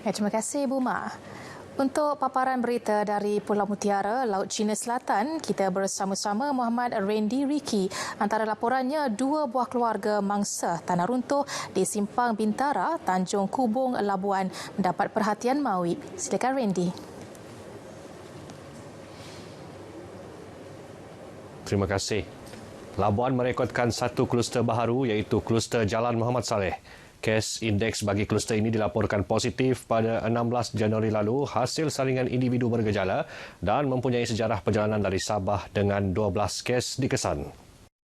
Terima kasih, Bu Ma. Untuk paparan berita dari Pulau Mutiara, Laut Cina Selatan, kita bersama-sama Muhammad Randy Riki. Antara laporannya, 2 buah keluarga mangsa tanah runtuh di Simpang Bintara, Tanjung Kubung, Labuan mendapat perhatian Mawib. Silakan Randy. Terima kasih. Labuan merekodkan satu kluster baharu iaitu kluster Jalan Muhammad Saleh. Kes indeks bagi kluster ini dilaporkan positif pada 16 Januari lalu hasil saringan individu bergejala dan mempunyai sejarah perjalanan dari Sabah dengan 12 kes dikesan.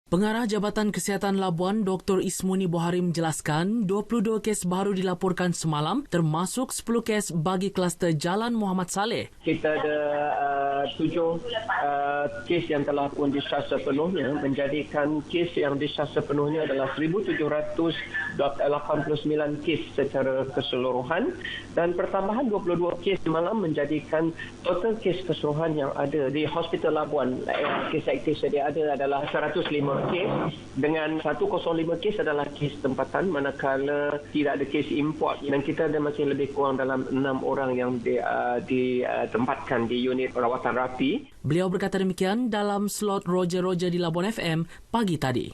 Pengarah Jabatan Kesihatan Labuan Dr. Ismuni Bohari menjelaskan 22 kes baru dilaporkan semalam termasuk 10 kes bagi kluster Jalan Muhammad Saleh. Kita ada 7 kes yang telah pun discharge sepenuhnya menjadikan kes yang discharge sepenuhnya adalah 1,789 kes secara keseluruhan dan pertambahan 22 kes semalam menjadikan total kes keseluruhan yang ada di Hospital Labuan kes aktif sedia ada adalah 105 kes dengan 105 kes adalah kes tempatan manakala tidak ada kes import dan kita ada masih lebih kurang dalam 6 orang yang ditempatkan di unit rawatan rapi. Beliau berkata demikian dalam slot Roger di Labuan FM pagi tadi.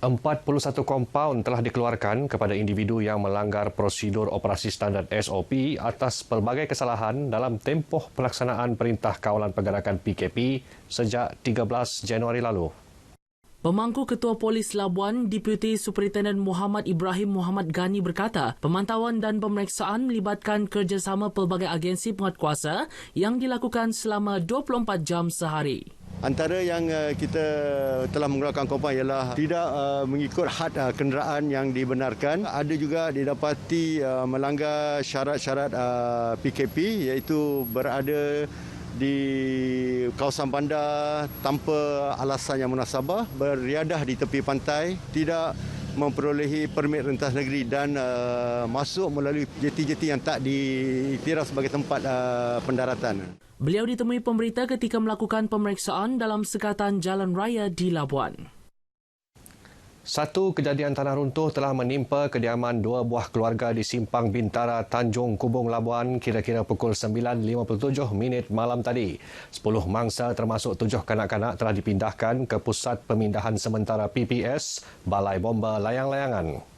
41 kompaun telah dikeluarkan kepada individu yang melanggar prosedur operasi standard SOP atas pelbagai kesalahan dalam tempoh pelaksanaan Perintah Kawalan Pergerakan PKP sejak 13 Januari lalu. Pemangku Ketua Polis Labuan, Deputi Superintendent Muhammad Ibrahim Muhammad Ghani berkata, pemantauan dan pemeriksaan melibatkan kerjasama pelbagai agensi penguatkuasa yang dilakukan selama 24 jam sehari. Antara yang kita telah mengeluarkan kompaun ialah tidak mengikut had kenderaan yang dibenarkan. Ada juga didapati melanggar syarat-syarat PKP iaitu berada di kawasan bandar tanpa alasan yang munasabah, beriadah di tepi pantai, tidak memperolehi permit rentas negeri dan masuk melalui jeti-jeti yang tak diiktiraf sebagai tempat pendaratan. Beliau ditemui pemberita ketika melakukan pemeriksaan dalam sekatan jalan raya di Labuan. Satu kejadian tanah runtuh telah menimpa kediaman 2 buah keluarga di Simpang Bintara, Tanjung Kubung, Labuan kira-kira pukul 9.57 malam tadi. 10 mangsa termasuk 7 kanak-kanak telah dipindahkan ke Pusat Pemindahan Sementara PPS, Balai Bomba Layang-Layangan.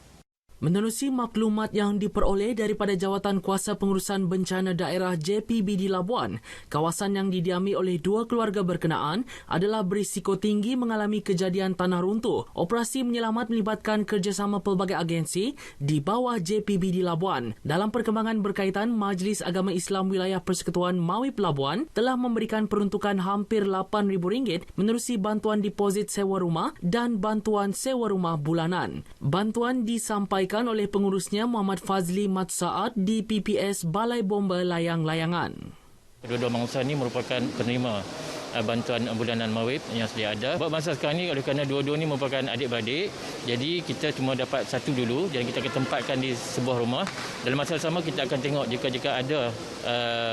Menerusi maklumat yang diperoleh daripada Jawatan Kuasa Pengurusan Bencana Daerah JPB di Labuan, kawasan yang didiami oleh 2 keluarga berkenaan adalah berisiko tinggi mengalami kejadian tanah runtuh. Operasi menyelamat melibatkan kerjasama pelbagai agensi di bawah JPB di Labuan. Dalam perkembangan berkaitan, Majlis Agama Islam Wilayah Persekutuan Mawib Labuan telah memberikan peruntukan hampir RM8,000 menerusi bantuan deposit sewa rumah dan bantuan sewa rumah bulanan. Bantuan disampaikan oleh pengurusnya Muhammad Fazli Mat Saad di PPS Balai Bomba Layang-Layangan. Kedua-dua mangsa ini merupakan penerima bantuan bulanan Mawib yang sedia ada. Buat masa sekarang ini, oleh kerana dua-dua ini merupakan adik-beradik, jadi kita cuma dapat satu dulu dan kita akan tempatkan di sebuah rumah. Dalam masa sama kita akan tengok jika ada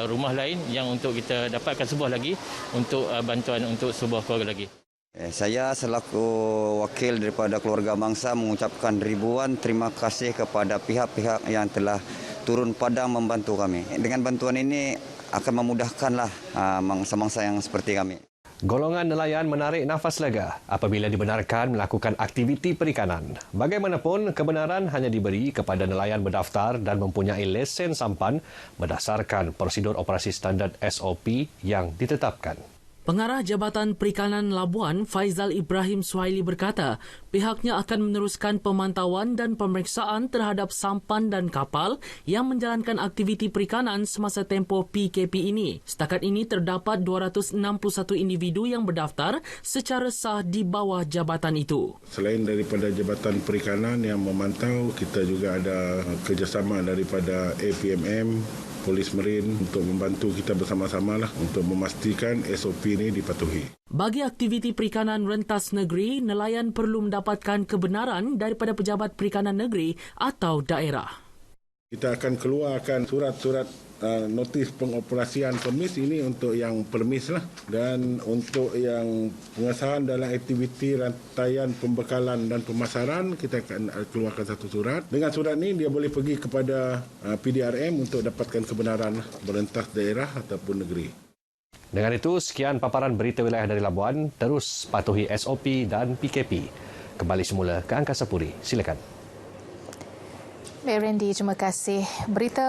rumah lain yang untuk kita dapatkan sebuah lagi untuk bantuan untuk sebuah keluarga lagi. Saya selaku wakil daripada keluarga mangsa mengucapkan ribuan terima kasih kepada pihak-pihak yang telah turun padang membantu kami. Dengan bantuan ini akan memudahkanlah mangsa-mangsa yang seperti kami. Golongan nelayan menarik nafas lega apabila dibenarkan melakukan aktiviti perikanan. Bagaimanapun, kebenaran hanya diberi kepada nelayan berdaftar dan mempunyai lesen sampan berdasarkan prosedur operasi standard SOP yang ditetapkan. Pengarah Jabatan Perikanan Labuan, Faizal Ibrahim Suhaili berkata, pihaknya akan meneruskan pemantauan dan pemeriksaan terhadap sampan dan kapal yang menjalankan aktiviti perikanan semasa tempoh PKP ini. Setakat ini terdapat 261 individu yang berdaftar secara sah di bawah jabatan itu. Selain daripada Jabatan Perikanan yang memantau, kita juga ada kerjasama daripada APMM, Polis Marin untuk membantu kita bersama-sama untuk memastikan SOP ini dipatuhi. Bagi aktiviti perikanan rentas negeri, nelayan perlu mendapatkan kebenaran daripada pejabat perikanan negeri atau daerah. Kita akan keluarkan surat-surat notis pengoperasian permis ini untuk yang permis lah, dan untuk yang pengesahan dalam aktiviti rantaian pembekalan dan pemasaran kita akan keluarkan satu surat. Dengan surat ini dia boleh pergi kepada PDRM untuk dapatkan kebenaran berentas daerah ataupun negeri. Dengan itu, sekian paparan berita wilayah dari Labuan. Terus patuhi SOP dan PKP. Kembali semula ke Angkasa Puri. Silakan. Baik, Randy, terima kasih. Berita